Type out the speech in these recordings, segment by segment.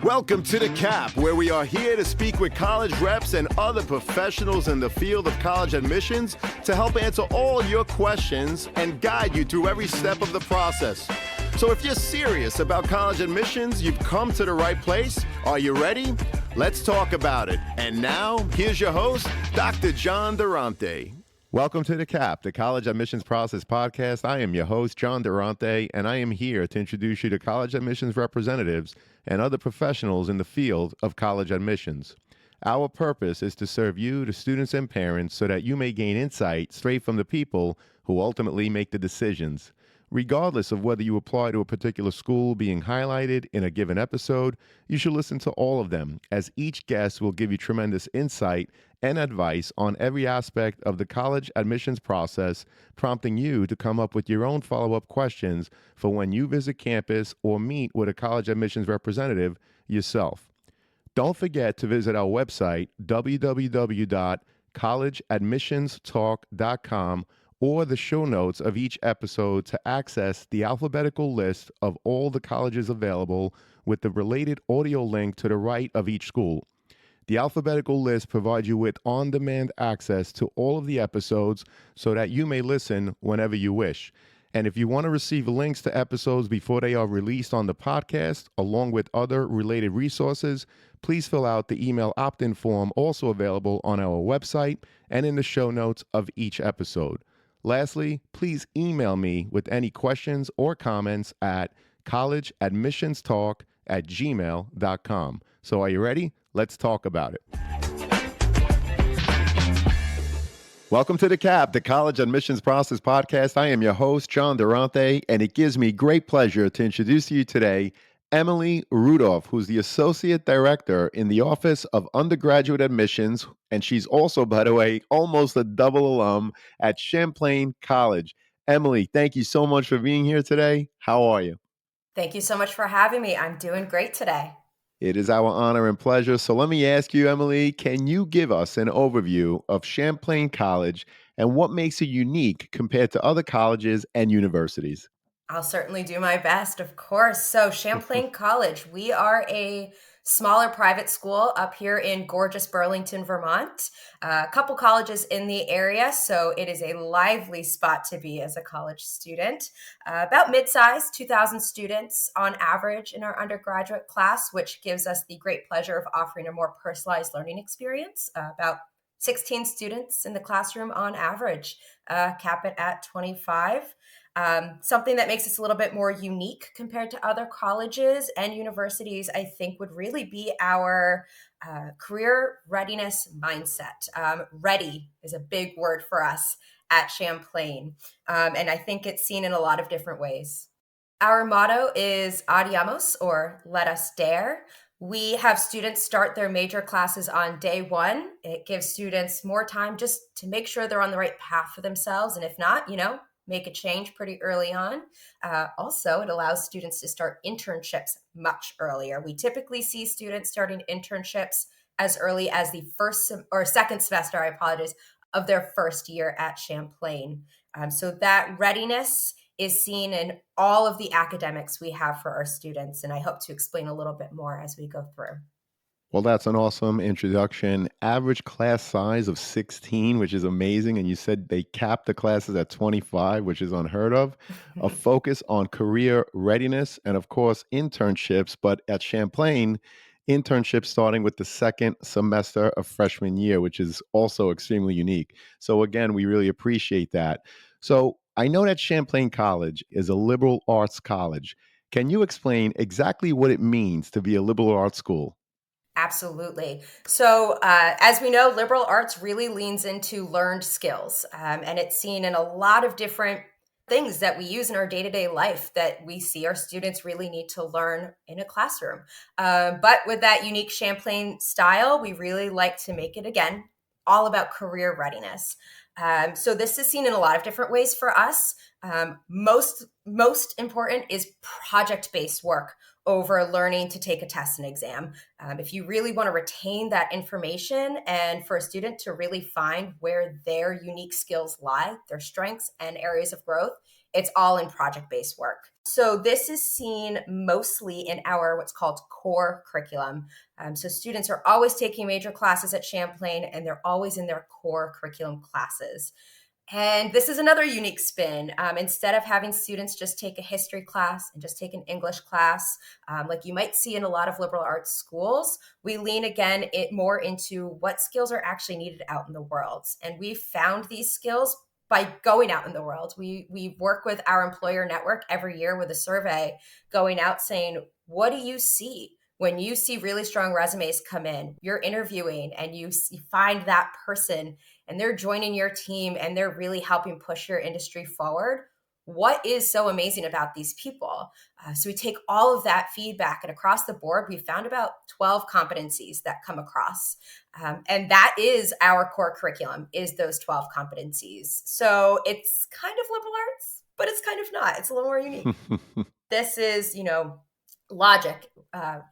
Welcome to The Cap, where we are here to speak with college reps and other professionals in the field of college admissions to help answer all your questions and guide you through every step of the process. So if you're serious about college admissions, you've come to the right place. Are you ready? Let's talk about it. And now, here's your host, Dr. John Durante. Welcome to The Cap, the College Admissions Process Podcast. I am your host, John Durante, and I am here to introduce you to college admissions representatives and other professionals in the field of college admissions. Our purpose is to serve you, the students and parents, so that you may gain insight straight from the people who ultimately make the decisions. Regardless of whether you apply to a particular school being highlighted in a given episode, you should listen to all of them, as each guest will give you tremendous insight and advice on every aspect of the college admissions process, prompting you to come up with your own follow-up questions for when you visit campus or meet with a college admissions representative yourself. Don't forget to visit our website, www.collegeadmissionstalk.com, or the show notes of each episode to access the alphabetical list of all the colleges available with the related audio link to the right of each school. The alphabetical list provides you with on-demand access to all of the episodes so that you may listen whenever you wish. And if you want to receive links to episodes before they are released on the podcast, along with other related resources, please fill out the email opt-in form also available on our website and in the show notes of each episode. Lastly, please email me with any questions or comments at collegeadmissionstalk@gmail.com. So are you ready? Let's talk about it. Welcome to The Cap, the College Admissions Process Podcast. I am your host, John Durante, and it gives me great pleasure to introduce to you today Emily Rudolph, who's the Associate Director in the Office of Undergraduate Admissions, and she's also, by the way, almost a double alum at Champlain College. Emily, thank you so much for being here today. How are you? Thank you so much for having me. I'm doing great today. It is our honor and pleasure. So let me ask you, Emily, can you give us an overview of Champlain College and what makes it unique compared to other colleges and universities? I'll certainly do my best, of course. So Champlain College, we are a smaller private school up here in gorgeous Burlington, Vermont. A couple colleges in the area, so it is a lively spot to be as a college student. About mid-sized, 2,000 students on average in our undergraduate class, which gives us the great pleasure of offering a more personalized learning experience. About 16 students in the classroom on average, cap it at 25. Something that makes us a little bit more unique compared to other colleges and universities, I think, would really be our career readiness mindset. Ready is a big word for us at Champlain, and I think it's seen in a lot of different ways. Our motto is Adiamos, or let us dare. We have students start their major classes on day one. It gives students more time just to make sure they're on the right path for themselves. And if not, make a change pretty early on. Also, it allows students to start internships much earlier. We typically see students starting internships as early as the second semester, of their first year at Champlain. So that readiness is seen in all of the academics we have for our students, and I hope to explain a little bit more as we go through. Well, that's an awesome introduction. Average class size of 16, which is amazing. And you said they capped the classes at 25, which is unheard of. A focus on career readiness and, of course, internships. But at Champlain, internships starting with the second semester of freshman year, which is also extremely unique. So, again, we really appreciate that. So, I know that Champlain College is a liberal arts college. Can you explain exactly what it means to be a liberal arts school? Absolutely. So, as we know, liberal arts really leans into learned skills, and it's seen in a lot of different things that we use in our day-to-day life that we see our students really need to learn in a classroom. But with that unique Champlain style, we really like to make it, again, all about career readiness. So this is seen in a lot of different ways for us. Most important is project-based work over learning to take a test and exam. If you really want to retain that information and for a student to really find where their unique skills lie, their strengths and areas of growth, it's all in project-based work. So this is seen mostly in our what's called core curriculum. So students are always taking major classes at Champlain, and they're always in their core curriculum classes. And this is another unique spin. Instead of having students just take a history class and just take an English class, like you might see in a lot of liberal arts schools, we lean again it more into what skills are actually needed out in the world. And we found these skills by going out in the world. We work with our employer network every year with a survey going out saying, what do you see? When you see really strong resumes come in, you're interviewing and you find that person and they're joining your team and they're really helping push your industry forward. What is so amazing about these people? So we take all of that feedback, and across the board, we found about 12 competencies that come across. And that is our core curriculum, is those 12 competencies. So it's kind of liberal arts, but it's kind of not. It's a little more unique. This is, logic,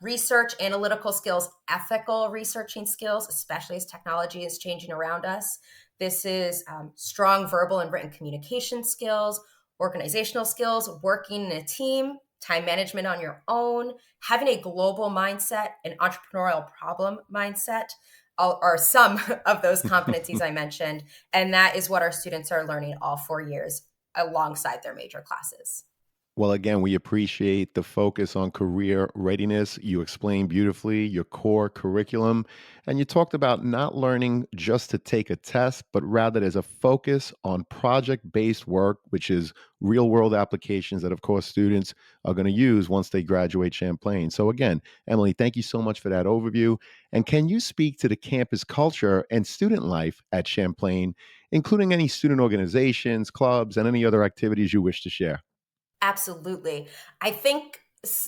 research, analytical skills, ethical researching skills, especially as technology is changing around us. This is strong verbal and written communication skills, organizational skills, working in a team, time management on your own, having a global mindset, an entrepreneurial problem mindset are some of those competencies I mentioned. And that is what our students are learning all 4 years alongside their major classes. Well, again, we appreciate the focus on career readiness. You explained beautifully your core curriculum, and you talked about not learning just to take a test, but rather there's a focus on project based work, which is real world applications that, of course, students are going to use once they graduate Champlain. So, again, Emily, thank you so much for that overview. And can you speak to the campus culture and student life at Champlain, including any student organizations, clubs, and any other activities you wish to share? Absolutely. I think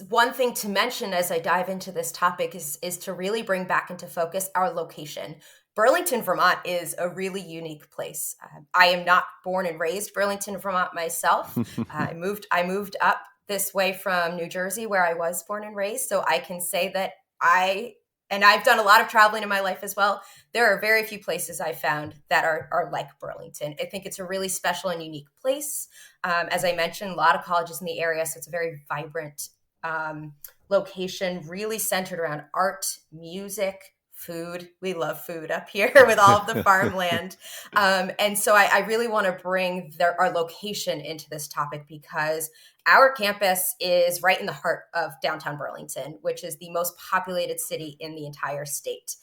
one thing to mention as I dive into this topic is to really bring back into focus our location. Burlington, Vermont is a really unique place. I am not born and raised Burlington, Vermont myself. I moved up this way from New Jersey, where I was born and raised. So I can say that I've done a lot of traveling in my life as well. There are very few places I found that are like Burlington. I think it's a really special and unique place. As I mentioned, a lot of colleges in the area, so it's a very vibrant location, really centered around art, music, food. We love food up here with all of the farmland. And so I really want to bring our location into this topic because our campus is right in the heart of downtown Burlington, which is the most populated city in the entire state.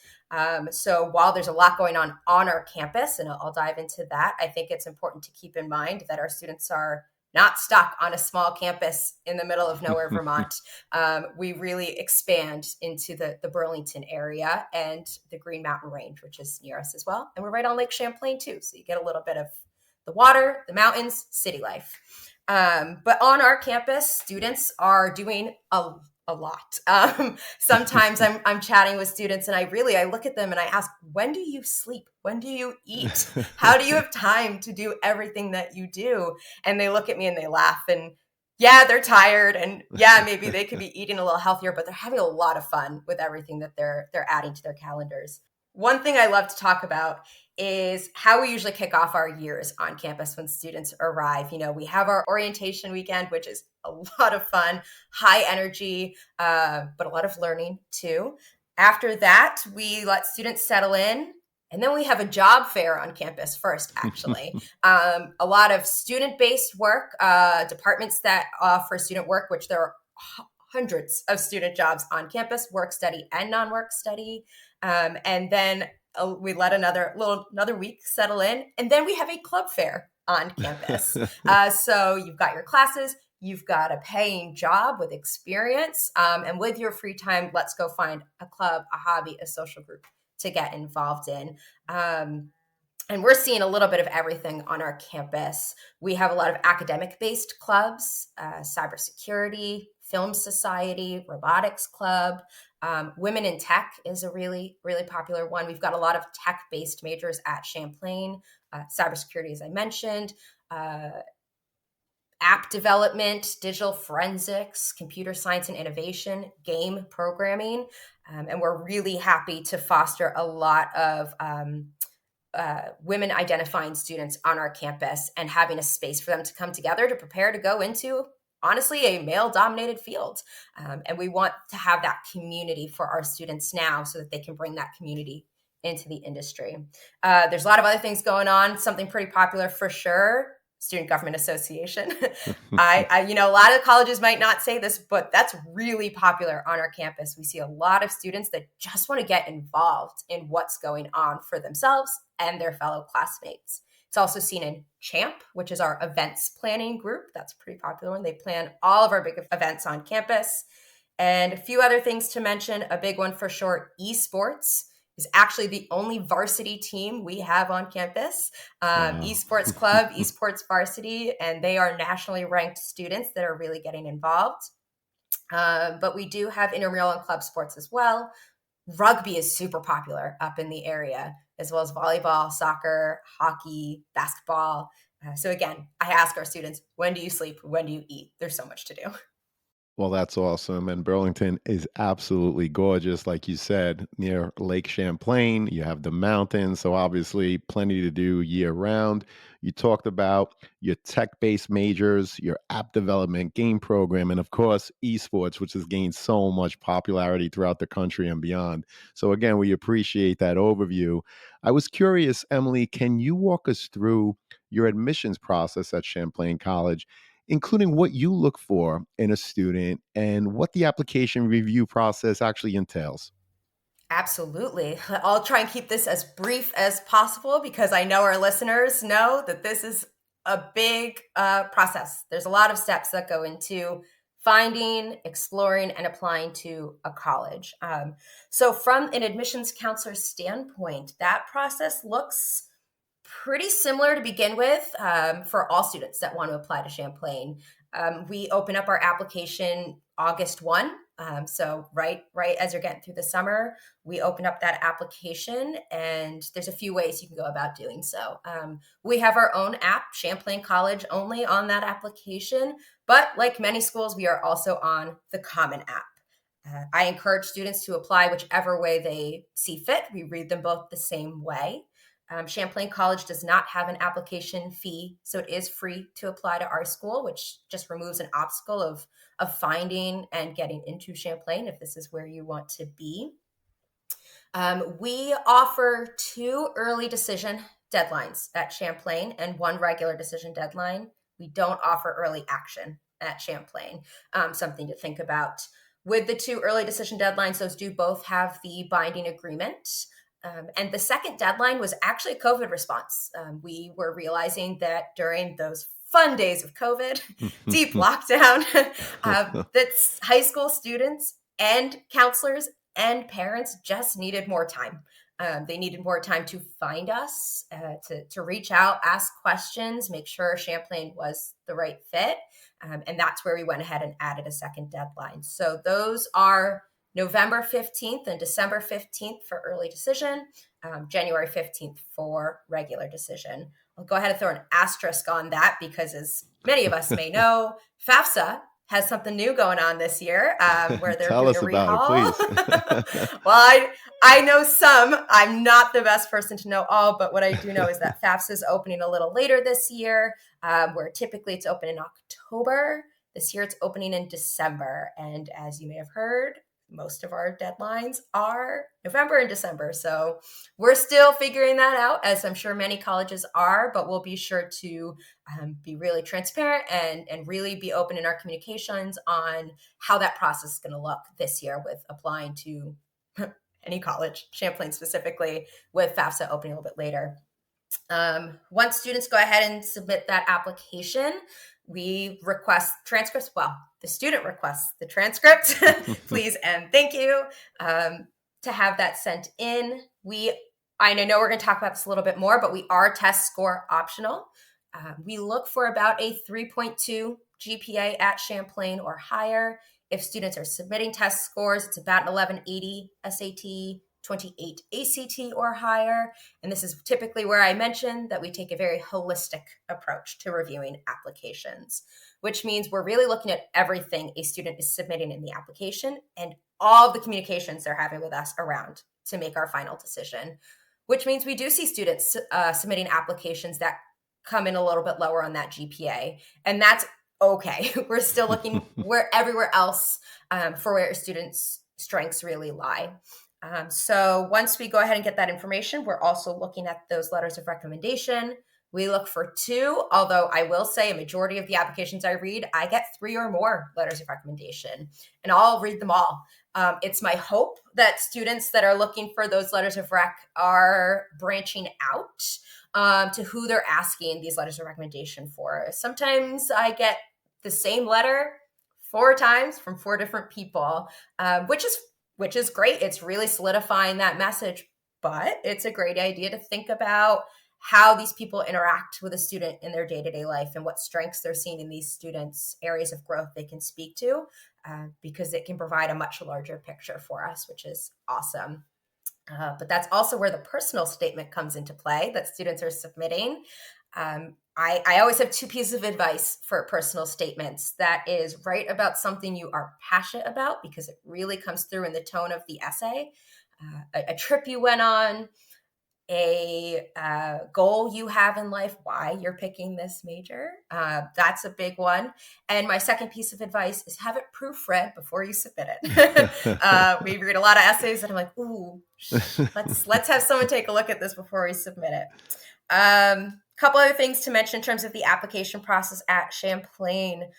So while there's a lot going on our campus, and I'll dive into that, I think it's important to keep in mind that our students are not stuck on a small campus in the middle of nowhere, Vermont. We really expand into the Burlington area and the Green Mountain Range, which is near us as well. And we're right on Lake Champlain too. So you get a little bit of the water, the mountains, city life. But on our campus, students are doing a lot. Sometimes I'm chatting with students and I look at them and I ask, when do you sleep? When do you eat? How do you have time to do everything that you do? And they look at me and they laugh and yeah, they're tired and yeah, maybe they could be eating a little healthier, but they're having a lot of fun with everything that they're adding to their calendars. One thing I love to talk about is how we usually kick off our years on campus when students arrive. We have our orientation weekend, which is a lot of fun, high energy, but a lot of learning too. After that, we let students settle in. And then we have a job fair on campus first, actually. A lot of student-based work, departments that offer student work, which there are hundreds of student jobs on campus, work study and non-work study. And then we let another week settle in. And then we have a club fair on campus. So you've got your classes, you've got a paying job with experience. And with your free time, let's go find a club, a hobby, a social group to get involved in. And we're seeing a little bit of everything on our campus. We have a lot of academic-based clubs, cybersecurity, film society, robotics club. Women in tech is a really, really popular one. We've got a lot of tech-based majors at Champlain, cybersecurity, as I mentioned, app development, digital forensics, computer science and innovation, game programming. And we're really happy to foster a lot of women identifying students on our campus and having a space for them to come together to prepare to go into honestly a male-dominated field. And we want to have that community for our students now so that they can bring that community into the industry. There's a lot of other things going on. Something pretty popular for sure, Student Government Association. A lot of colleges might not say this, but that's really popular on our campus. We see a lot of students that just want to get involved in what's going on for themselves and their fellow classmates. It's also seen in CHAMP, which is our events planning group. That's a pretty popular one. They plan all of our big events on campus. And a few other things to mention. A big one for sure, esports is actually the only varsity team we have on campus. Wow. Esports club, esports varsity, and they are nationally ranked students that are really getting involved. But we do have intramural and club sports as well. Rugby is super popular up in the area, as well as volleyball, soccer, hockey, basketball. So again, I ask our students, when do you sleep? When do you eat? There's so much to do. Well, that's awesome. And Burlington is absolutely gorgeous. Like you said, near Lake Champlain, you have the mountains. So, obviously, plenty to do year round. You talked about your tech based majors, your app development, game program, and of course, esports, which has gained so much popularity throughout the country and beyond. So, again, we appreciate that overview. I was curious, Emily, can you walk us through your admissions process at Champlain College, including what you look for in a student and what the application review process actually entails? Absolutely. I'll try and keep this as brief as possible because I know our listeners know that this is a big process. There's a lot of steps that go into finding, exploring, and applying to a college. So, from an admissions counselor standpoint, that process looks pretty similar to begin with for all students that want to apply to Champlain. We open up our application August 1. So right as you're getting through the summer, we open up that application, and there's a few ways you can go about doing so. We have our own app, Champlain College, only on that application. But like many schools, we are also on the Common app. I encourage students to apply whichever way they see fit. We read them both the same way. Champlain College does not have an application fee, so it is free to apply to our school, which just removes an obstacle of finding and getting into Champlain if this is where you want to be. We offer 2 early decision deadlines at Champlain and 1 regular decision deadline. We don't offer early action at Champlain. Something to think about. With the 2 early decision deadlines, those do both have the binding agreement. And the second deadline was actually a COVID response. We were realizing that during those fun days of COVID, deep lockdown, that high school students and counselors and parents just needed more time. They needed more time to find us, to reach out, ask questions, make sure Champlain was the right fit. And that's where we went ahead and added a second deadline. So those are November 15th and December 15th for early decision, January 15th for regular decision. I'll go ahead and throw an asterisk on that because, as many of us may know, FAFSA has something new going on this year where they're Tell doing us a about rehaul. it, please. Well, I know some. I'm not the best person to know all, but what I do know is that FAFSA is opening a little later this year, where typically it's open in October. This year it's opening in December. And as you may have heard, most of our deadlines are November and December. So we're still figuring that out, as I'm sure many colleges are, but we'll be sure to be really transparent and really be open in our communications on how that process is going to look this year with applying to any college, Champlain specifically, with FAFSA opening a little bit later. Once students go ahead and submit that application, we request transcripts. Well, the student requests the transcript, please and thank you, to have that sent in. I know we're going to talk about this a little bit more, but we are test score optional. We look for about a 3.2 GPA at Champlain or higher. If students are submitting test scores, it's about an 1180 SAT, 28 ACT or higher. And this is typically where I mentioned that we take a very holistic approach to reviewing applications, which means we're really looking at everything a student is submitting in the application and all of the communications they're having with us around to make our final decision, which means we do see students submitting applications that come in a little bit lower on that GPA. And that's okay. We're still looking where everywhere else for where students' strengths really lie. So once we go ahead and get that information, we're also looking at those letters of recommendation. We look for 2, although I will say a majority of the applications I read, I get 3 or more letters of recommendation, and I'll read them all. It's my hope that students that are looking for those letters of rec are branching out to who they're asking these letters of recommendation for. Sometimes I get the same letter 4 times from 4 different people, which is great. It's really solidifying that message, but it's a great idea to think about how these people interact with a student in their day-to-day life and what strengths they're seeing in these students, areas of growth they can speak to, because it can provide a much larger picture for us, which is awesome. But that's also where the personal statement comes into play that students are submitting. I always have 2 pieces of advice for personal statements. That is, write about something you are passionate about, because it really comes through in the tone of the essay. A trip you went on, a goal you have in life, why you're picking this major. That's a big one. And my second piece of advice is have it proofread before you submit it. We read a lot of essays and I'm like, ooh, let's have someone take a look at this before we submit it. Couple other things to mention in terms of the application process at Champlain.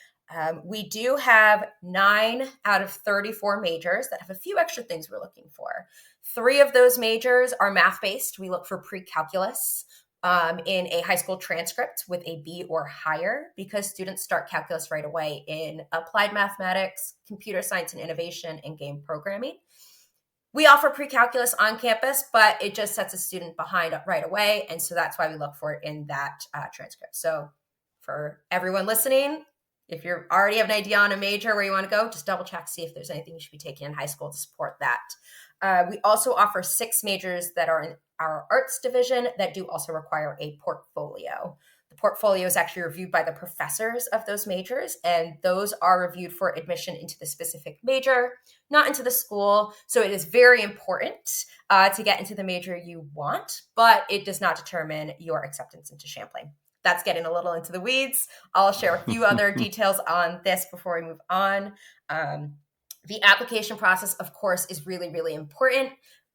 We do have 9 out of 34 majors that have a few extra things we're looking for. 3 of those majors are math-based. We look for pre-calculus in a high school transcript with a B or higher, because students start calculus right away in applied mathematics, computer science and innovation, and game programming. We offer pre-calculus on campus, but it just sets a student behind right away. And so that's why we look for it in that transcript. So for everyone listening, if you already have an idea on a major where you want to go, just double check, see if there's anything you should be taking in high school to support that. We also offer 6 majors that are in our arts division that do also require a portfolio. The portfolio is actually reviewed by the professors of those majors, and those are reviewed for admission into the specific major, not into the school. So it is very important to get into the major you want, but it does not determine your acceptance into Champlain. That's getting a little into the weeds. I'll share a few other details on this before we move on. The application process, of course, is really, really important,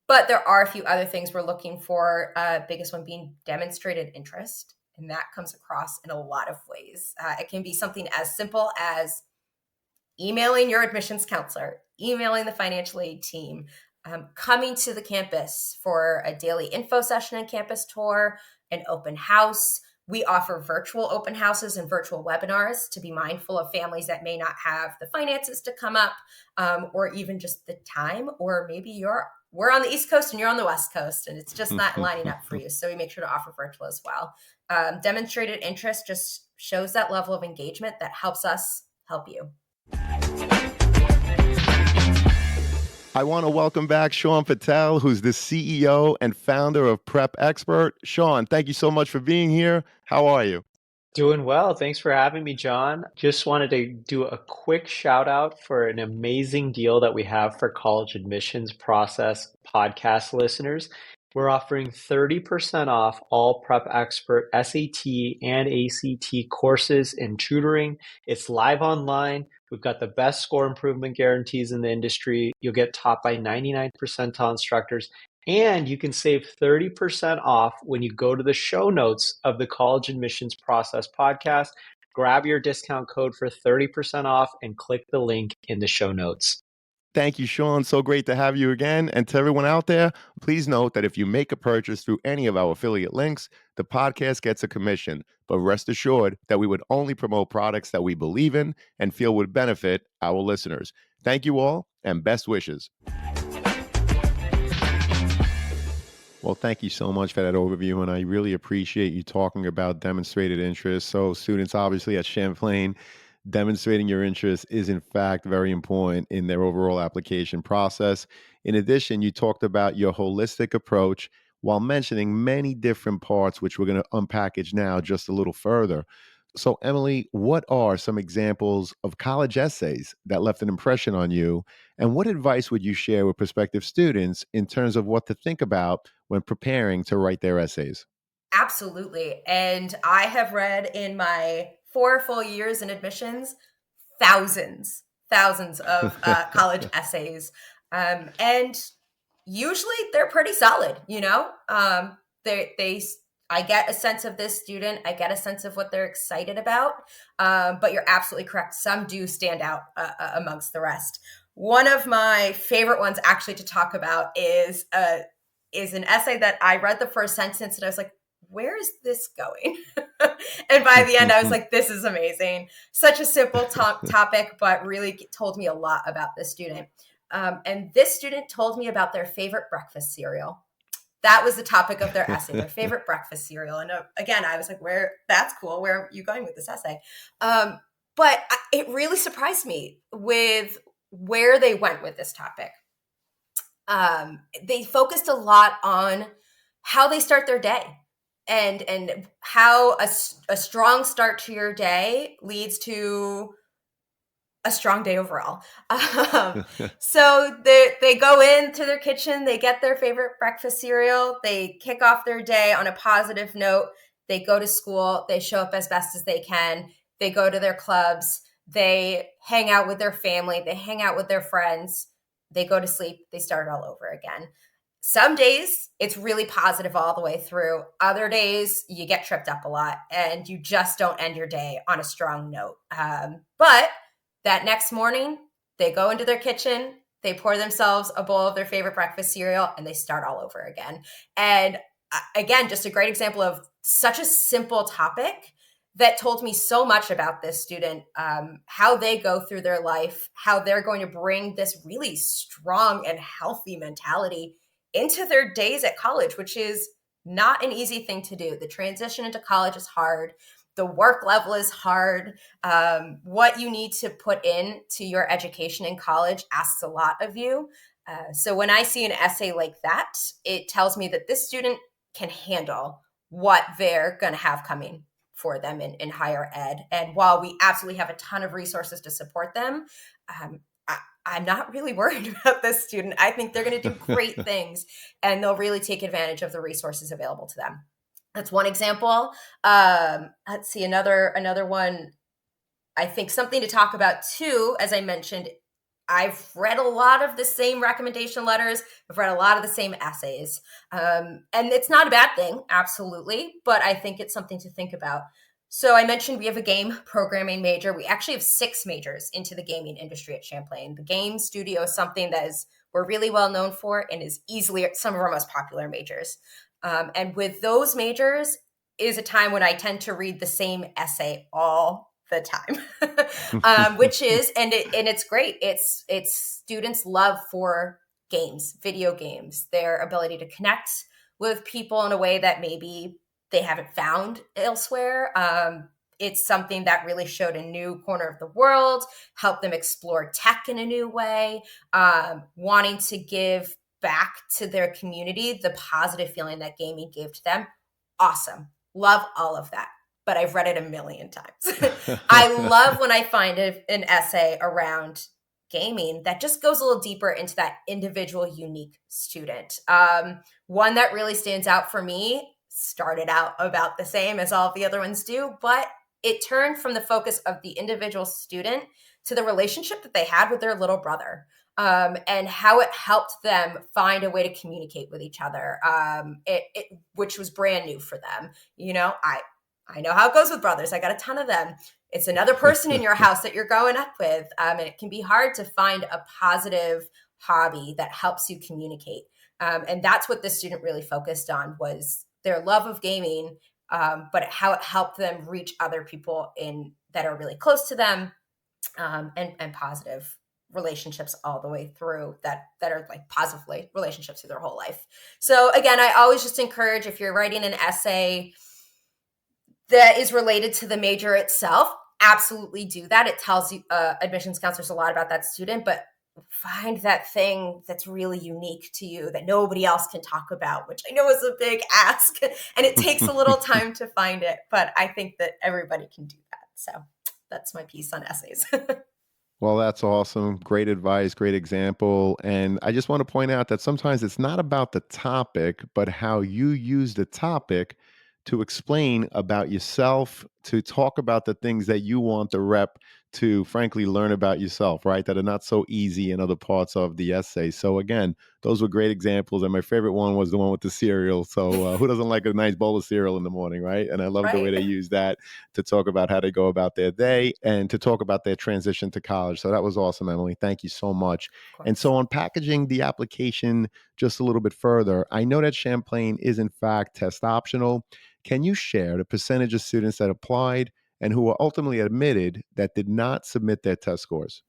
but there are a few other things we're looking for. Biggest one being demonstrated interest, and that comes across in a lot of ways. It can be something as simple as emailing your admissions counselor, emailing the financial aid team, coming to the campus for a daily info session and campus tour, an open house. We offer virtual open houses and virtual webinars to be mindful of families that may not have the finances to come up, or even just the time, or maybe we're on the East Coast and you're on the West Coast and it's just not lining up for you. So we make sure to offer virtual as well. Demonstrated interest just shows that level of engagement that helps us help you. I want to welcome back Sean Patel, who's the CEO and founder of Prep Expert. Sean, thank you so much for being here. How are you? Doing well. Thanks for having me, John. Just wanted to do a quick shout out for an amazing deal that we have for college admissions process podcast listeners. We're offering 30% off all Prep Expert SAT and ACT courses and tutoring. It's live online. We've got the best score improvement guarantees in the industry. You'll get taught by 99 percentile instructors. And you can save 30% off when you go to the show notes of the College Admissions Process podcast. Grab your discount code for 30% off and click the link in the show notes. Thank you, Sean. So great to have you again. And to everyone out there, please note that if you make a purchase through any of our affiliate links, the podcast gets a commission. But rest assured that we would only promote products that we believe in and feel would benefit our listeners. Thank you all, and best wishes. Well, thank you so much for that overview, and I really appreciate you talking about demonstrated interest. So students, obviously, at Champlain, demonstrating your interest is, in fact, very important in their overall application process. In addition, you talked about your holistic approach while mentioning many different parts, which we're going to unpackage now just a little further. So, Emily, what are some examples of college essays that left an impression on you? And what advice would you share with prospective students in terms of what to think about when preparing to write their essays? Absolutely. And I have read in my 4 full years in admissions, thousands of college essays. And usually they're pretty solid, you know? They I get a sense of this student. I get a sense of what they're excited about. But you're absolutely correct. Some do stand out amongst the rest. One of my favorite ones actually to talk about is an essay that I read the first sentence and I was like, where is this going? And by the end, I was like, this is amazing. Such a simple topic, but really told me a lot about this student. And this student told me about their favorite breakfast cereal. That was the topic of their essay, their favorite breakfast cereal. And again, I was like, that's cool. Where are you going with this essay? But it really surprised me with where they went with this topic. They focused a lot on how they start their day and how a strong start to your day leads to a strong day overall. So they go into their kitchen, they get their favorite breakfast cereal, they kick off their day on a positive note, they go to school, they show up as best as they can, they go to their clubs, they hang out with their family, they hang out with their friends, they go to sleep, they start all over again. Some days it's really positive all the way through. Other days you get tripped up a lot and you just don't end your day on a strong note. But that next morning, they go into their kitchen, they pour themselves a bowl of their favorite breakfast cereal, and they start all over again. And again, just a great example of such a simple topic that told me so much about this student, how they go through their life, how they're going to bring this really strong and healthy mentality into their days at college, which is not an easy thing to do. The transition into college is hard. The work level is hard. What you need to put in to your education in college asks a lot of you. So when I see an essay like that, it tells me that this student can handle what they're going to have coming for them in higher ed. And while we absolutely have a ton of resources to support them, I'm not really worried about this student. I think they're going to do great things and they'll really take advantage of the resources available to them. That's one example. Let's see, another one. I think something to talk about too, as I mentioned, I've read a lot of the same recommendation letters. I've read a lot of the same essays. And it's not a bad thing, absolutely, but I think it's something to think about. So I mentioned we have a game programming major. We actually have 6 majors into the gaming industry at Champlain. The game studio is something that we're really well known for and is easily some of our most popular majors. And with those majors is a time when I tend to read the same essay all the time, which is, and it's great. It's students' love for games, video games, their ability to connect with people in a way that maybe they haven't found elsewhere. It's something that really showed a new corner of the world, helped them explore tech in a new way, wanting to give back to their community the positive feeling that gaming gave to them. Awesome. Love all of that. But I've read it a million times. I love when I find an essay around gaming that just goes a little deeper into that individual, unique student. One that really stands out for me started out about the same as all of the other ones do, but it turned from the focus of the individual student to the relationship that they had with their little brother, and how it helped them find a way to communicate with each other, which was brand new for them. You know, I know how it goes with brothers. I got a ton of them. It's another person in your house that you're growing up with, and it can be hard to find a positive hobby that helps you communicate. And that's what this student really focused on, was their love of gaming, but how it helped them reach other people that are really close to them, and positive relationships all the way through that are like positive relationships through their whole life. So again, I always just encourage, if you're writing an essay that is related to the major itself, absolutely do that. It tells you admissions counselors a lot about that student, but find that thing that's really unique to you that nobody else can talk about, which I know is a big ask and it takes a little time to find it, but I think that everybody can do that. So that's my piece on essays. Well, that's awesome. Great advice, great example. And I just want to point out that sometimes it's not about the topic, but how you use the topic to explain about yourself, to talk about the things that you want the rep to frankly learn about yourself, right? That are not so easy in other parts of the essay. So again, those were great examples. And my favorite one was the one with the cereal. So who doesn't like a nice bowl of cereal in the morning, right? And I love the way Right. they use that to talk about how they go about their day and to talk about their transition to college. So that was awesome, Emily. Thank you so much. Of And course. so on packaging the application just a little bit further, I know that Champlain is in fact test optional. Can you share the percentage of students that applied and who were ultimately admitted that did not submit their test scores?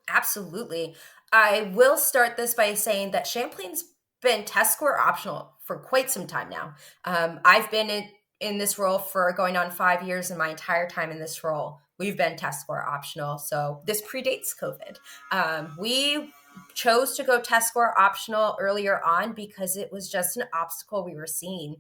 Absolutely. I will start this by saying that Champlain's been test score optional for quite some time now. I've been in this role for going on 5 years, and my entire time in this role, we've been test score optional. So this predates COVID. We chose to go test score optional earlier on because it was just an obstacle we were seeing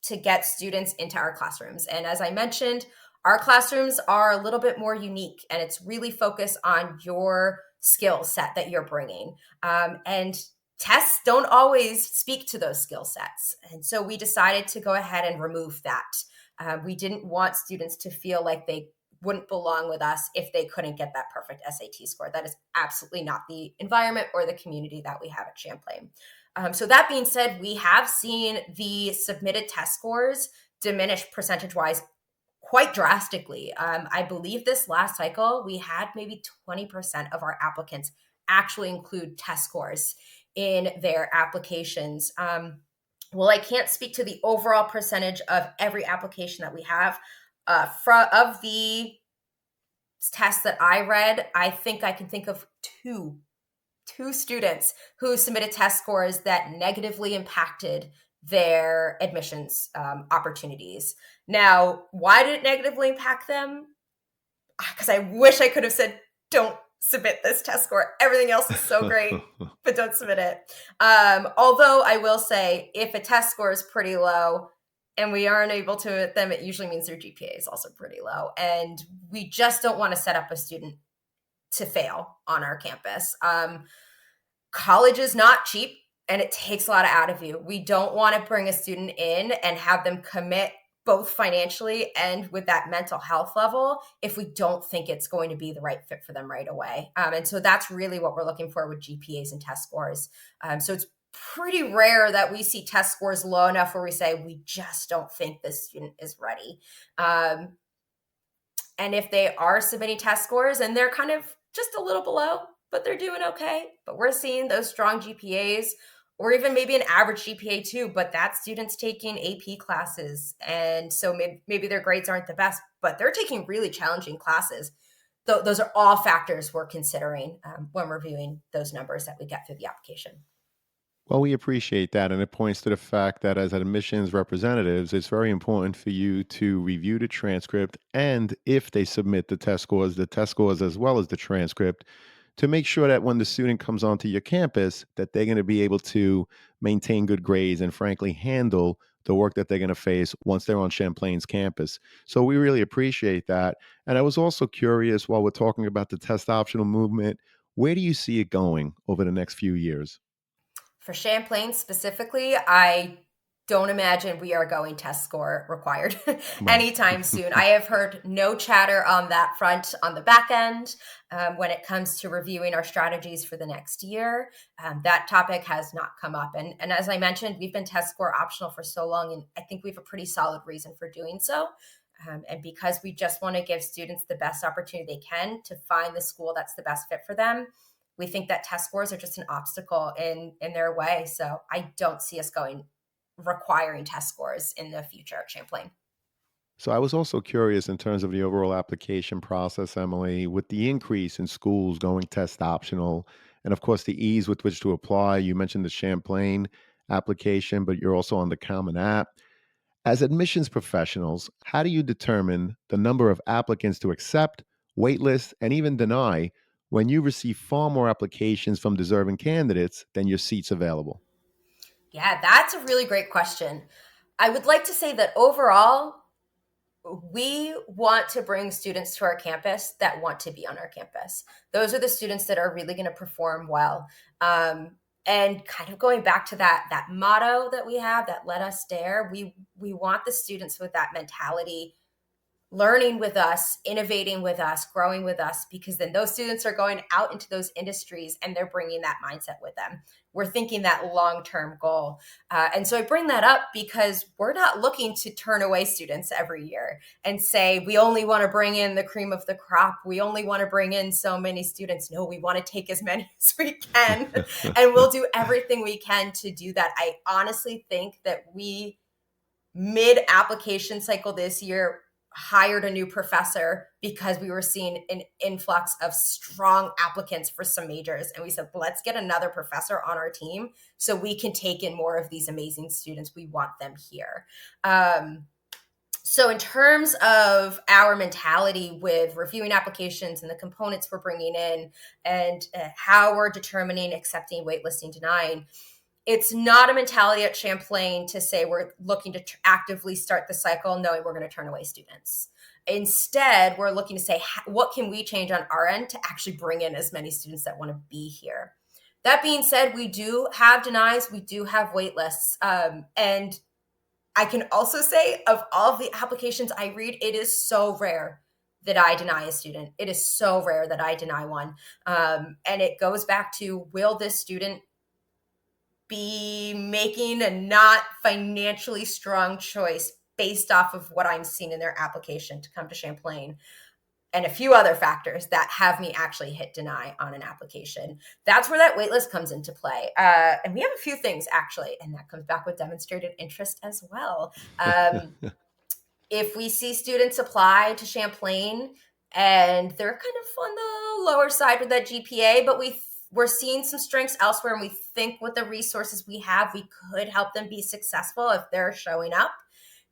to get students into our classrooms. And as I mentioned, our classrooms are a little bit more unique, and it's really focused on your skill set that you're bringing. And tests don't always speak to those skill sets. And so we decided to go ahead and remove that. We didn't want students to feel like they wouldn't belong with us if they couldn't get that perfect SAT score. That is absolutely not the environment or the community that we have at Champlain. So that being said, we have seen the submitted test scores diminish percentage wise quite drastically. I believe this last cycle, we had maybe 20% of our applicants actually include test scores in their applications. Well, I can't speak to the overall percentage of every application that we have. Of the tests that I read, I think I can think of two students who submitted test scores that negatively impacted their admissions opportunities. Now, why did it negatively impact them? Because I wish I could have said, don't submit this test score. Everything else is so great, but don't submit it. Although I will say, if a test score is pretty low and we aren't able to hit them, it usually means their GPA is also pretty low. And we just don't want to set up a student to fail on our campus. College is not cheap, and it takes a lot out of you. We don't want to bring a student in and have them commit both financially and with that mental health level if we don't think it's going to be the right fit for them right away. And so that's really what we're looking for with GPAs and test scores. So it's pretty rare that we see test scores low enough where we say we just don't think this student is ready. And if they are submitting test scores and they're kind of just a little below, but they're doing okay, but we're seeing those strong GPAs or even maybe an average GPA too, but that student's taking AP classes. And so maybe their grades aren't the best, but they're taking really challenging classes. Those are all factors we're considering when reviewing those numbers that we get through the application. Well, we appreciate that. And it points to the fact that as admissions representatives, it's very important for you to review the transcript. And if they submit the test scores as well as the transcript, to make sure that when the student comes onto your campus, that they're going to be able to maintain good grades and frankly handle the work that they're going to face once they're on Champlain's campus. So we really appreciate that. And I was also curious while we're talking about the test optional movement, where do you see it going over the next few years? For Champlain specifically, I don't imagine we are going test score required Right. anytime soon. I have heard no chatter on that front on the back end when it comes to reviewing our strategies for the next year. That topic has not come up. And as I mentioned, we've been test score optional for so long, and I think we have a pretty solid reason for doing so. And because we just want to give students the best opportunity they can to find the school that's the best fit for them, we think that test scores are just an obstacle in their way. So I don't see us going requiring test scores in the future at Champlain. So I was also curious in terms of the overall application process, Emily, with the increase in schools going test optional, and of course the ease with which to apply. You mentioned the Champlain application, but you're also on the Common App. As admissions professionals, how do you determine the number of applicants to accept, waitlist, and even deny when you receive far more applications from deserving candidates than your seats available? Yeah, that's a really great question. I would like to say that overall, we want to bring students to our campus that want to be on our campus. Those are the students that are really going to perform well. And kind of going back to that motto that we have, that let us dare, we want the students with that mentality learning with us, innovating with us, growing with us, because then those students are going out into those industries and they're bringing that mindset with them. We're thinking that long-term goal. And so I bring that up because we're not looking to turn away students every year and say, we only want to bring in the cream of the crop. We only want to bring in so many students. No, we want to take as many as we can. And we'll do everything we can to do that. I honestly think that we, mid application cycle this year, hired a new professor because we were seeing an influx of strong applicants for some majors. And we said, let's get another professor on our team so we can take in more of these amazing students. We want them here. So in terms of our mentality with reviewing applications and the components we're bringing in and how we're determining, accepting, waitlisting, denying, it's not a mentality at Champlain to say we're looking to actively start the cycle knowing we're going to turn away students. Instead, we're looking to say, what can we change on our end to actually bring in as many students that want to be here? That being said, we do have denies, we do have wait lists. And I can also say, of all of the applications I read, it is so rare that I deny a student. It is so rare that I deny one. And it goes back to, will this student be making a not financially strong choice based off of what I'm seeing in their application to come to Champlain, and a few other factors that have me actually hit deny on an application. That's where that waitlist comes into play. And we have a few things actually, and that comes back with demonstrated interest as well. If we see students apply to Champlain and they're kind of on the lower side with that GPA, but we're seeing some strengths elsewhere, and we think with the resources we have, we could help them be successful if they're showing up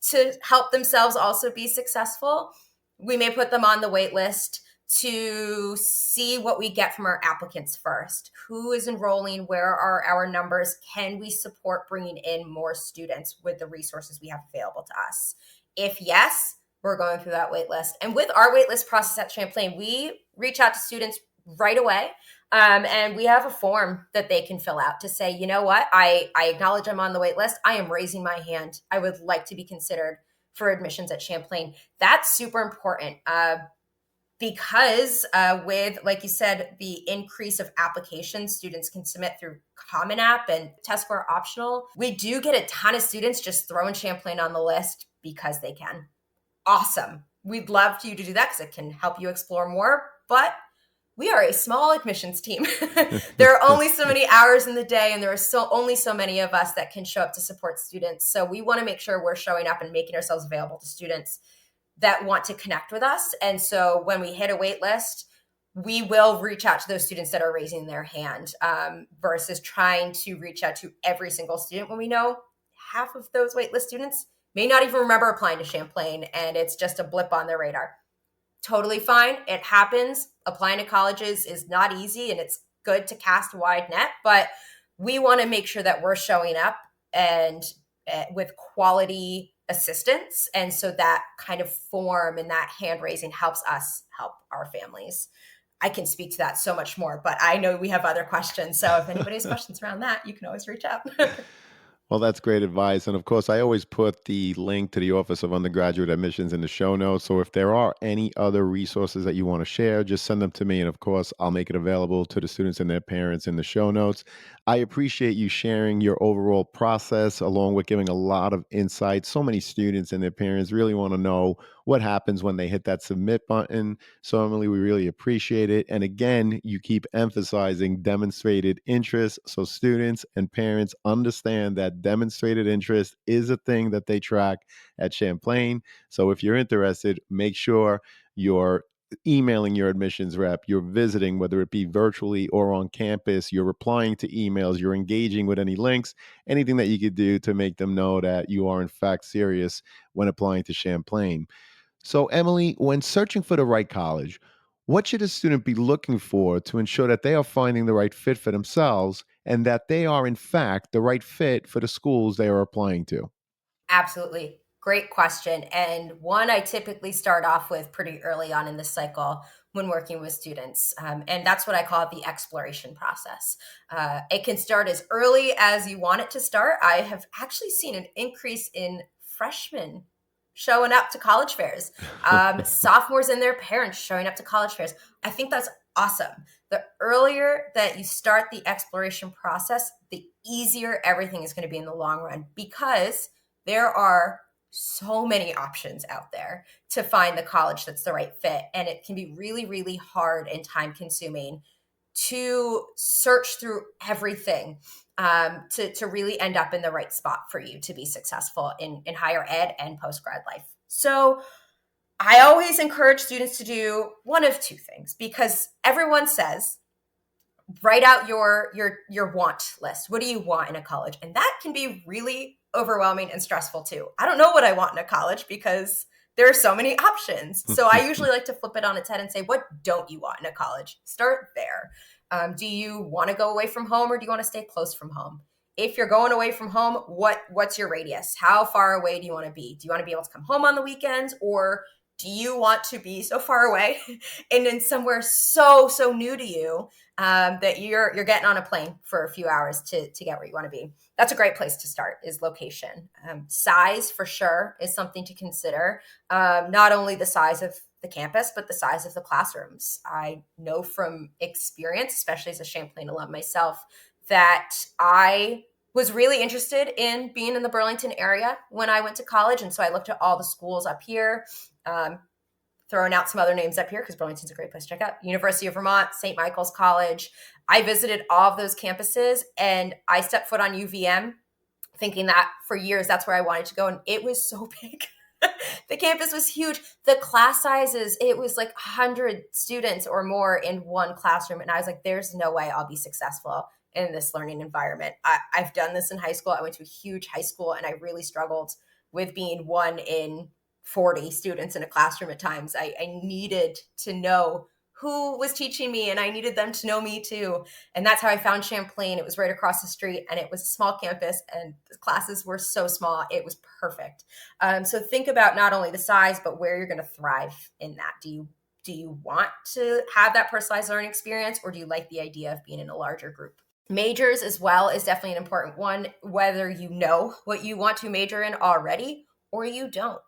to help themselves also be successful. We may put them on the wait list to see what we get from our applicants first. Who is enrolling? Where are our numbers? Can we support bringing in more students with the resources we have available to us? If yes, we're going through that wait list. And with our wait list process at Champlain, we reach out to students right away. And we have a form that they can fill out to say, you know what, I acknowledge I'm on the wait list. I am raising my hand. I would like to be considered for admissions at Champlain. That's super important because with, like you said, the increase of applications students can submit through Common App and tests were optional. We do get a ton of students just throwing Champlain on the list because they can. Awesome. We'd love for you to do that because it can help you explore more, but we are a small admissions team. There are only so many hours in the day, and there are only so many of us that can show up to support students. So we want to make sure we're showing up and making ourselves available to students that want to connect with us. And so when we hit a wait list, we will reach out to those students that are raising their hand versus trying to reach out to every single student when we know half of those waitlist students may not even remember applying to Champlain, and it's just a blip on their radar. Totally fine. It happens. Applying to colleges is not easy, and it's good to cast a wide net, but we want to make sure that we're showing up and with quality assistance. And so that kind of form and that hand raising helps us help our families. I can speak to that so much more, but I know we have other questions. So if anybody has questions around that, you can always reach out. Well, that's great advice. And of course, I always put the link to the Office of Undergraduate Admissions in the show notes. So if there are any other resources that you want to share, just send them to me. And of course, I'll make it available to the students and their parents in the show notes. I appreciate you sharing your overall process along with giving a lot of insight. So many students and their parents really want to know what happens when they hit that submit button. So, Emily, we really appreciate it. And again, you keep emphasizing demonstrated interest. So students and parents understand that demonstrated interest is a thing that they track at Champlain. So if you're interested, make sure you're emailing your admissions rep, you're visiting, whether it be virtually or on campus, you're replying to emails, you're engaging with any links, anything that you could do to make them know that you are in fact serious when applying to Champlain. So, Emily, when searching for the right college, what should a student be looking for to ensure that they are finding the right fit for themselves and that they are, in fact, the right fit for the schools they are applying to? Absolutely. Great question. And one I typically start off with pretty early on in the cycle when working with students. And that's what I call the exploration process. It can start as early as you want it to start. I have actually seen an increase in freshmen showing up to college fairs, sophomores and their parents showing up to college fairs. I think that's awesome. The earlier that you start the exploration process, the easier everything is going to be in the long run, because there are so many options out there to find the college that's the right fit. And it can be really, really hard and time consuming to search through everything, to really end up in the right spot for you to be successful in higher ed and post-grad life. So I always encourage students to do one of two things, because everyone says, write out your want list. What do you want in a college? And that can be really overwhelming and stressful too. I don't know what I want in a college because there are so many options. So I usually like to flip it on its head and say, what don't you want in a college? Start there. Do you want to go away from home, or do you want to stay close from home? If you're going away from home, what's your radius? How far away do you want to be? Do you want to be able to come home on the weekends, or do you want to be so far away and in somewhere so new to you that you're getting on a plane for a few hours to get where you want to be? That's a great place to start, is location. Size for sure is something to consider. Not only the size of the campus, but the size of the classrooms. I know from experience, especially as a Champlain alum myself, that I was really interested in being in the Burlington area when I went to college. And so I looked at all the schools up here, throwing out some other names up here because Burlington's a great place to check out. University of Vermont, St. Michael's College. I visited all of those campuses, and I stepped foot on UVM thinking that for years that's where I wanted to go. And it was so big. The campus was huge. The class sizes, it was like 100 students or more in one classroom. And I was like, there's no way I'll be successful in this learning environment. I've done this in high school. I went to a huge high school, and I really struggled with being 1 in 40 students in a classroom at times. I needed to know who was teaching me, and I needed them to know me too. And that's how I found Champlain. It was right across the street, and it was a small campus, and the classes were so small. It was perfect. So think about not only the size, but where you're going to thrive in that. Do you want to have that personalized learning experience, or do you like the idea of being in a larger group? Majors as well is definitely an important one, whether you know what you want to major in already or you don't.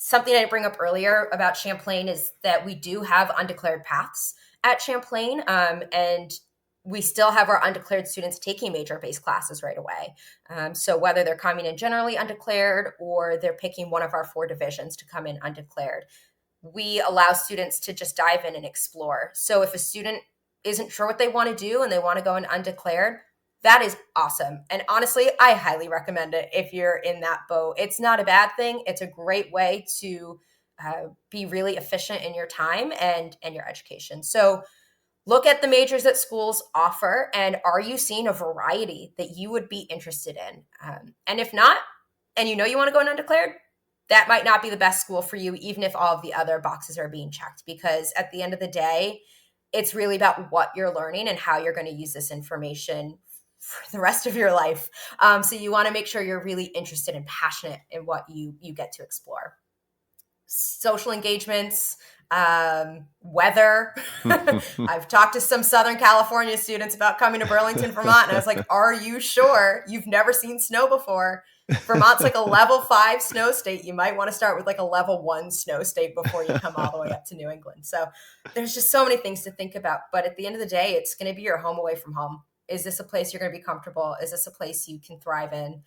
Something I bring up earlier about Champlain is that we do have undeclared paths at Champlain, and we still have our undeclared students taking major-based classes right away. So whether they're coming in generally undeclared or they're picking one of our 4 divisions to come in undeclared, we allow students to just dive in and explore. So if a student isn't sure what they want to do and they want to go in undeclared, that is awesome. And honestly, I highly recommend it if you're in that boat. It's not a bad thing. It's a great way to be really efficient in your time and your education. So look at the majors that schools offer, and are you seeing a variety that you would be interested in? And if not, and you know you want to go in undeclared, that might not be the best school for you, even if all of the other boxes are being checked, because at the end of the day, it's really about what you're learning and how you're going to use this information for the rest of your life. So you want to make sure you're really interested and passionate in what you get to explore. Social engagements, weather. I've talked to some Southern California students about coming to Burlington, Vermont, and I was like, are you sure you've never seen snow before? Vermont's like a level 5 snow state. You might want to start with like a level 1 snow state before you come all the way up to New England. So there's just so many things to think about. But at the end of the day, it's going to be your home away from home. Is this a place you're going to be comfortable? Is this a place you can thrive in?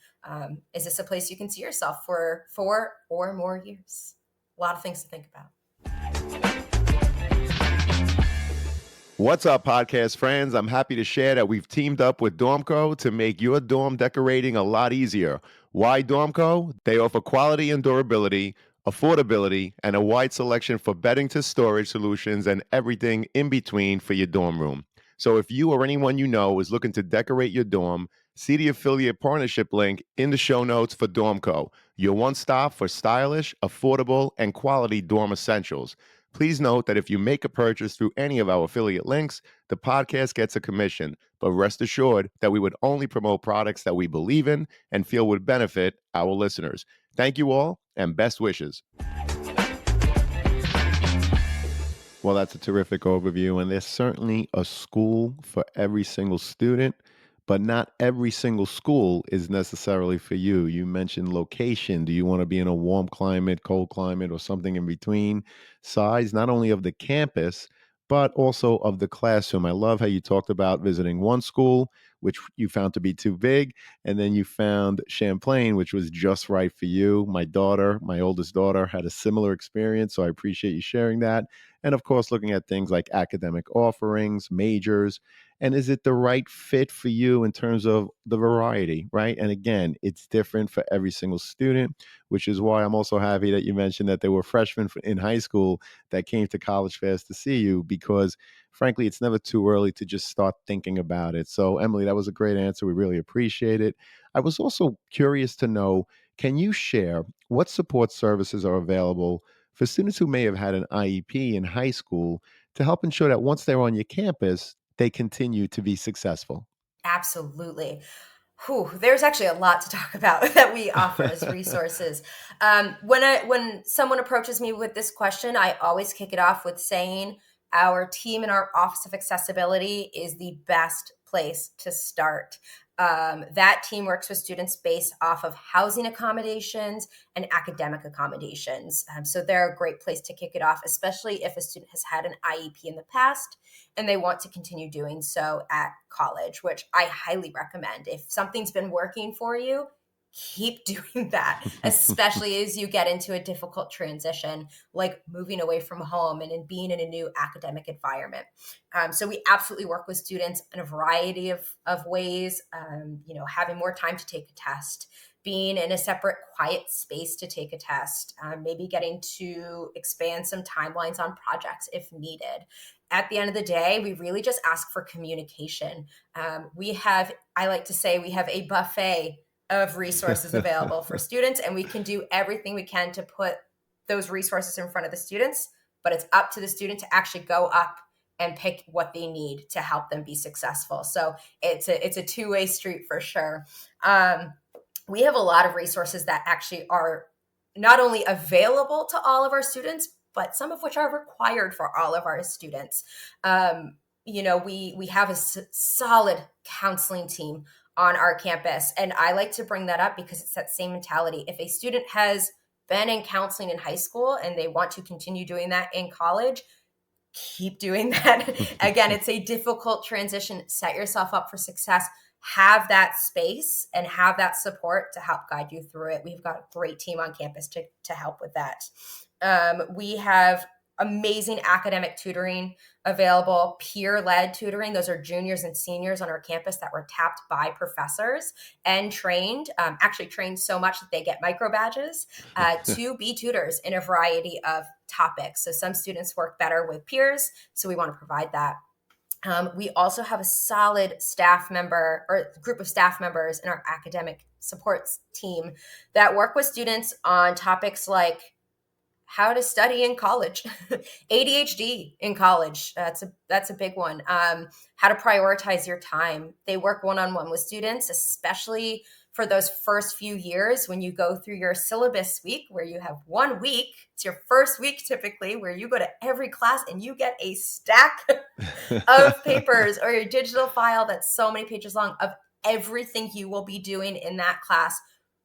Is this a place you can see yourself for 4 or more years? A lot of things to think about. What's up, podcast friends? I'm happy to share that we've teamed up with Dormco to make your dorm decorating a lot easier. Why Dormco? They offer quality and durability, affordability, and a wide selection for bedding to storage solutions and everything in between for your dorm room. So if you or anyone you know is looking to decorate your dorm, see the affiliate partnership link in the show notes for Dormco, your one-stop for stylish, affordable, and quality dorm essentials. Please note that if you make a purchase through any of our affiliate links, the podcast gets a commission, but rest assured that we would only promote products that we believe in and feel would benefit our listeners. Thank you all, and best wishes. Well, that's a terrific overview, and there's certainly a school for every single student, but not every single school is necessarily for you. You mentioned location. Do you want to be in a warm climate, cold climate, or something in between? Size, not only of the campus, but also of the classroom. I love how you talked about visiting one school, which you found to be too big, and then you found Champlain, which was just right for you. My daughter, my oldest daughter, had a similar experience, so I appreciate you sharing that. And of course, looking at things like academic offerings, majors, and is it the right fit for you in terms of the variety, right? And again, it's different for every single student, which is why I'm also happy that you mentioned that there were freshmen in high school that came to College Fest to see you, because frankly, it's never too early to just start thinking about it. So, Emily, that was a great answer. We really appreciate it. I was also curious to know, can you share what support services are available for students who may have had an IEP in high school to help ensure that once they're on your campus, they continue to be successful? Absolutely. Whew, there's actually a lot to talk about that we offer as resources. When someone approaches me with this question, I always kick it off with saying our team in our Office of Accessibility is the best place to start. That team works with students based off of housing accommodations and academic accommodations. So they're a great place to kick it off, especially if a student has had an IEP in the past and they want to continue doing so at college, which I highly recommend. If something's been working for you, keep doing that, especially as you get into a difficult transition, like moving away from home and being in a new academic environment. So we absolutely work with students in a variety of ways, having more time to take a test, being in a separate quiet space to take a test, maybe getting to expand some timelines on projects if needed. At the end of the day, we really just ask for communication. I like to say, we have a buffet of resources available for students, and we can do everything we can to put those resources in front of the students, but it's up to the student to actually go up and pick what they need to help them be successful. So it's a two-way street for sure. We have a lot of resources that actually are not only available to all of our students, but some of which are required for all of our students. We have a solid counseling team on our campus, and I like to bring that up because it's that same mentality. If a student has been in counseling in high school and they want to continue doing that in college, keep doing that. Again, it's a difficult transition. Set yourself up for success. Have that space and have that support to help guide you through it. We've got a great team on campus to help with that. We have amazing academic tutoring available, peer-led tutoring. Those are juniors and seniors on our campus that were tapped by professors and actually trained so much that they get micro badges to be tutors in a variety of topics. So some students work better with peers, so we want to provide that. We also have a solid staff member or group of staff members in our academic supports team that work with students on topics like how to study in college, ADHD in college. That's a big one. How to prioritize your time. They work one-on-one with students, especially for those first few years when you go through your syllabus week, where you have 1 week. It's your first week typically, where you go to every class and you get a stack of papers or your digital file that's so many pages long of everything you will be doing in that class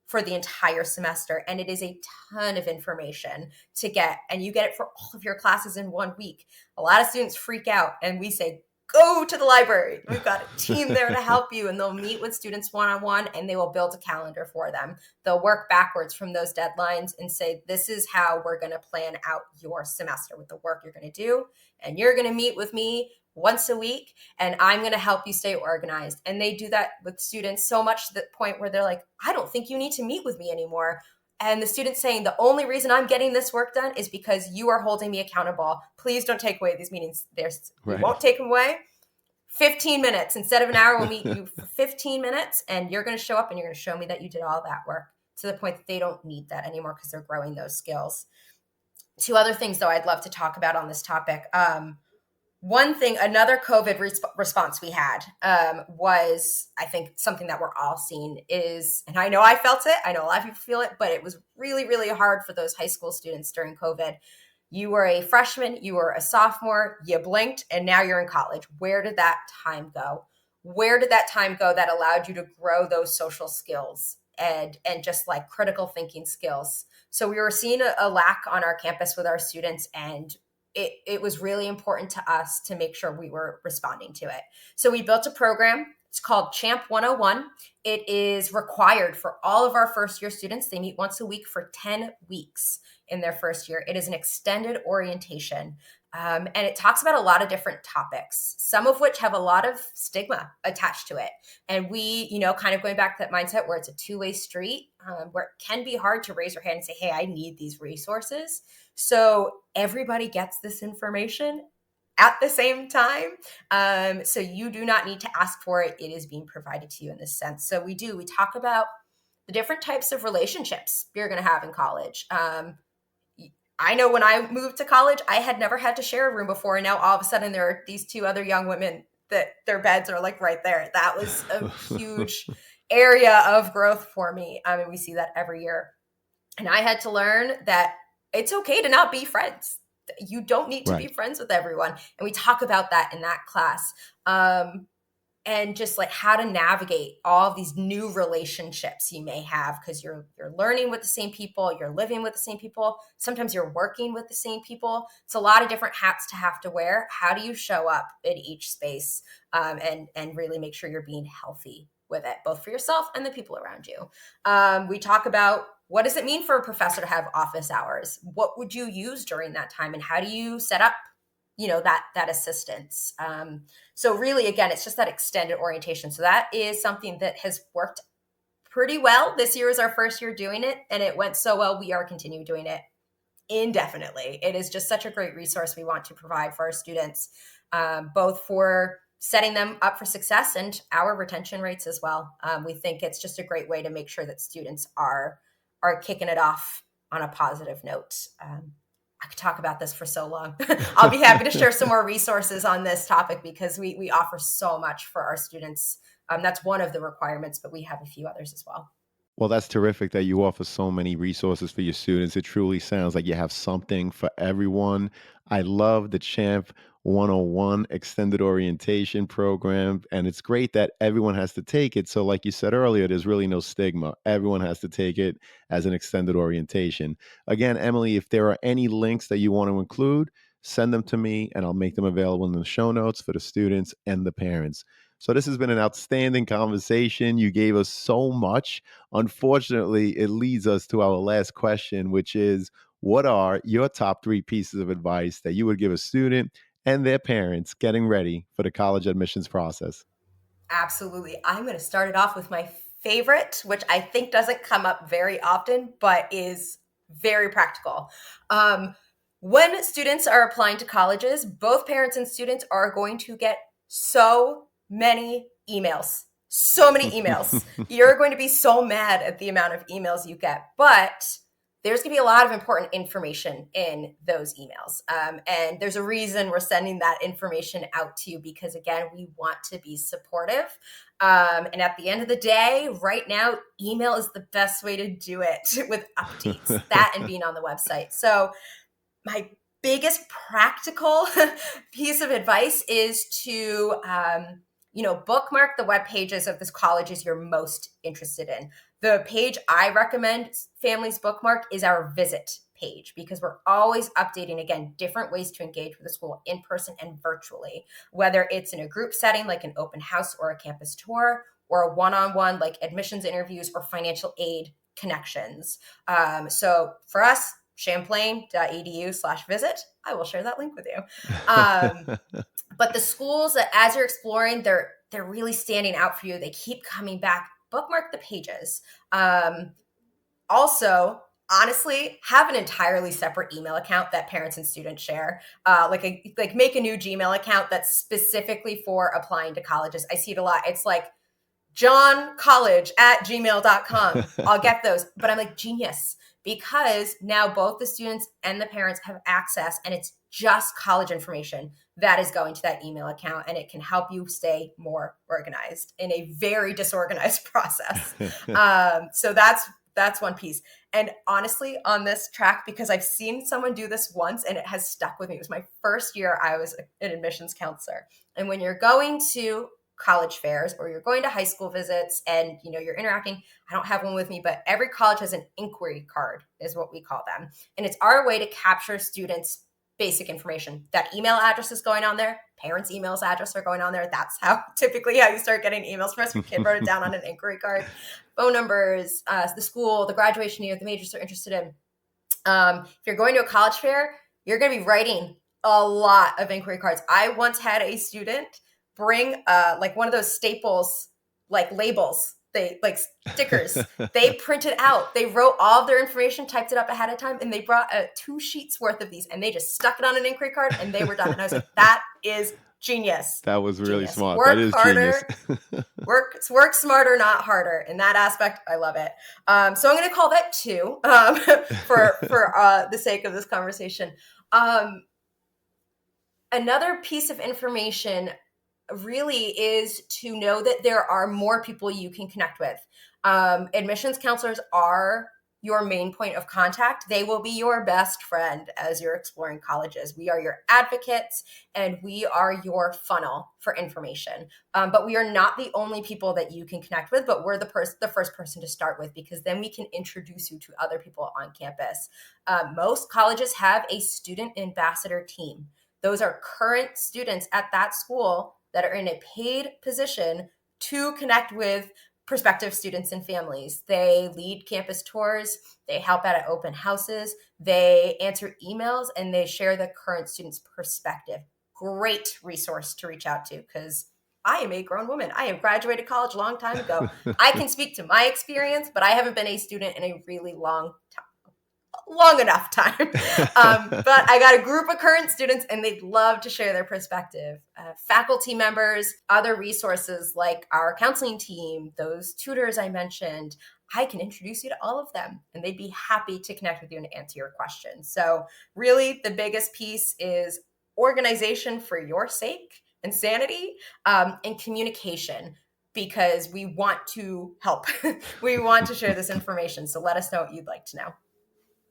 for the entire semester. And it is a ton of information to get, and you get it for all of your classes in 1 week. A lot of students freak out, and we say, go to the library. We've got a team there to help you, and they'll meet with students one-on-one, and they will build a calendar for them. They'll work backwards from those deadlines and say, this is how we're going to plan out your semester with the work you're going to do. And you're going to meet with me once a week, and I'm going to help you stay organized. And they do that with students so much to the point where they're like, I don't think you need to meet with me anymore. And the student's saying, the only reason I'm getting this work done is because you are holding me accountable. Please don't take away these meetings. We won't take them away. 15 minutes instead of an hour, we'll meet you for 15 minutes, and you're going to show up and you're going to show me that you did all that work, to the point that they don't need that anymore because they're growing those skills. Two other things, though, I'd love to talk about on this topic. One thing, another COVID response we had was, I think, something that we're all seeing is, and I know I felt it, I know a lot of people feel it, but it was really, really hard for those high school students during COVID. You were a freshman, you were a sophomore, you blinked, and now you're in college. Where did that time go? Where did that time go that allowed you to grow those social skills and just like critical thinking skills? So we were seeing a lack on our campus with our students, and it was really important to us to make sure we were responding to it. So we built a program. It's called Champ 101. It is required for all of our first year students. They meet once a week for 10 weeks in their first year. It is an extended orientation. And it talks about a lot of different topics, some of which have a lot of stigma attached to it. And we, kind of going back to that mindset where it's a two-way street, where it can be hard to raise your hand and say, hey, I need these resources. So everybody gets this information at the same time. So you do not need to ask for it. It is being provided to you in this sense. So we talk about the different types of relationships you're going to have in college. I know when I moved to college, I had never had to share a room before. And now all of a sudden there are these two other young women that their beds are like right there. That was a huge area of growth for me. I mean, we see that every year. And I had to learn that it's okay to not be friends. You don't need to be friends with everyone. And we talk about that in that class. And just like how to navigate all of these new relationships you may have, because you're learning with the same people, you're living with the same people, sometimes you're working with the same people. It's a lot of different hats to have to wear. How do you show up in each space and really make sure you're being healthy with it, both for yourself and the people around you? We talk about, what does it mean for a professor to have office hours? What would you use during that time, and how do you set up that assistance? So really, again, it's just that extended orientation. So that is something that has worked pretty well. This year is our first year doing it, and it went so well, we are continuing doing it indefinitely. It is just such a great resource we want to provide for our students, both for setting them up for success and our retention rates as well. We think it's just a great way to make sure that students are kicking it off on a positive note. I could talk about this for so long. I'll be happy to share some more resources on this topic, because we offer so much for our students. That's one of the requirements, but we have a few others as well. Well, that's terrific that you offer so many resources for your students. It truly sounds like you have something for everyone. I love the Champ 101 extended orientation program, and it's great that everyone has to take it. So, like you said earlier, there's really no stigma. Everyone has to take it as an extended orientation. Again, Emily, if there are any links that you want to include, send them to me and I'll make them available in the show notes for the students and the parents. So, this has been an outstanding conversation. You gave us so much. Unfortunately, it leads us to our last question, which is, what are your top 3 pieces of advice that you would give a student and their parents getting ready for the college admissions process? Absolutely. I'm going to start it off with my favorite, which I think doesn't come up very often, but is very practical. When students are applying to colleges, both parents and students are going to get so many emails. So many emails. You're going to be so mad at the amount of emails you get, but there's going to be a lot of important information in those emails. And there's a reason we're sending that information out to you, because again, we want to be supportive. And at the end of the day, right now, email is the best way to do it with updates, that and being on the website. So my biggest practical piece of advice is to, bookmark the web pages of the colleges you're most interested in. The page I recommend families bookmark is our visit page, because we're always updating, again, different ways to engage with the school in person and virtually, whether it's in a group setting like an open house or a campus tour, or a one-on-one like admissions interviews or financial aid connections. So for us, champlain.edu/visit. I will share that link with you. But the schools that, as you're exploring, they're really standing out for you. They keep coming back. Bookmark the pages. Also, honestly, have an entirely separate email account that parents and students share. Make a new Gmail account that's specifically for applying to colleges. I see it a lot. It's like johncollege@gmail.com. I'll get those. But I'm like, genius, because now both the students and the parents have access, and it's just college information. that is going to that email account, and it can help you stay more organized in a very disorganized process. So that's one piece. And honestly, on this track, because I've seen someone do this once and it has stuck with me. It was my first year I was an admissions counselor. And when you're going to college fairs or you're going to high school visits and you're interacting, I don't have one with me, but every college has an inquiry card is what we call them. And it's our way to capture students' basic information. That email address is going on there. Parents' emails address are going on there. That's typically how you start getting emails from us. Your kid wrote it down on an inquiry card. Phone numbers, the school, the graduation year, the majors they're interested in. If you're going to a college fair, you're going to be writing a lot of inquiry cards. I once had a student bring like one of those Staples like labels, they like stickers. They printed out, they wrote all of their information, typed it up ahead of time, and they brought 2 sheets worth of these and they just stuck it on an inquiry card and they were done. And I was like, that is genius. That was really smart. Work that is harder, genius. work smarter, not harder. In that aspect, I love it. So I'm going to call that 2 for the sake of this conversation. Another piece of information really is to know that there are more people you can connect with. Admissions counselors are your main point of contact. They will be your best friend as you're exploring colleges. We are your advocates and we are your funnel for information. But we are not the only people that you can connect with, but we're the first person to start with, because then we can introduce you to other people on campus. Most colleges have a student ambassador team. Those are current students at that school that are in a paid position to connect with prospective students and families. They lead campus tours, they help out at open houses, they answer emails, and they share the current student's perspective. Great resource to reach out to, because I am a grown woman. I have graduated college a long time ago. I can speak to my experience, but I haven't been a student in a really long enough time. But I got a group of current students and they'd love to share their perspective. Faculty members, other resources like our counseling team, those tutors I mentioned, I can introduce you to all of them and they'd be happy to connect with you and answer your questions. So really the biggest piece is organization for your sake and sanity, and communication, because we want to help. We want to share this information. So let us know what you'd like to know.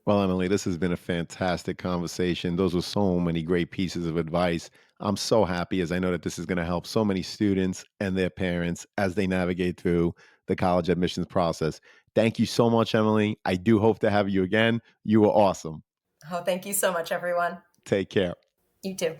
Well, Emily, this has been a fantastic conversation. Those were so many great pieces of advice. I'm so happy, as I know that this is going to help so many students and their parents as they navigate through the college admissions process. Thank you so much, Emily. I do hope to have you again. You were awesome. Oh, thank you so much, everyone. Take care. You too.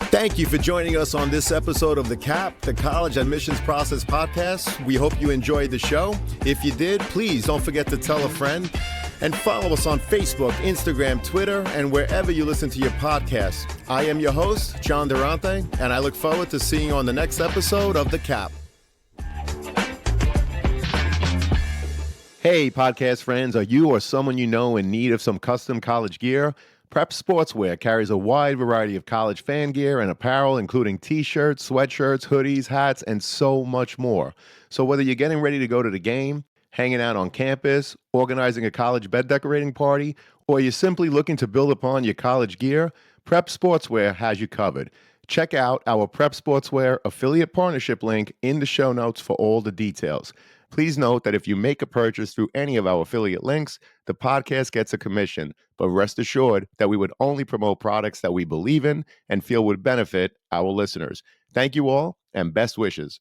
Thank you for joining us on this episode of the CAP, the College Admissions Process Podcast. We hope you enjoyed the show. If you did, please don't forget to tell a friend and follow us on Facebook, Instagram, Twitter, and wherever you listen to your podcasts. I am your host, John Durante, and I look forward to seeing you on the next episode of the CAP. Hey, podcast friends, are you or someone you know in need of some custom college gear? Prep Sportswear carries a wide variety of college fan gear and apparel, including t-shirts, sweatshirts, hoodies, hats, and so much more. So whether you're getting ready to go to the game, hanging out on campus, organizing a college bed decorating party, or you're simply looking to build upon your college gear, Prep Sportswear has you covered. Check out our Prep Sportswear affiliate partnership link in the show notes for all the details. Please note that if you make a purchase through any of our affiliate links, the podcast gets a commission, but rest assured that we would only promote products that we believe in and feel would benefit our listeners. Thank you all, and best wishes.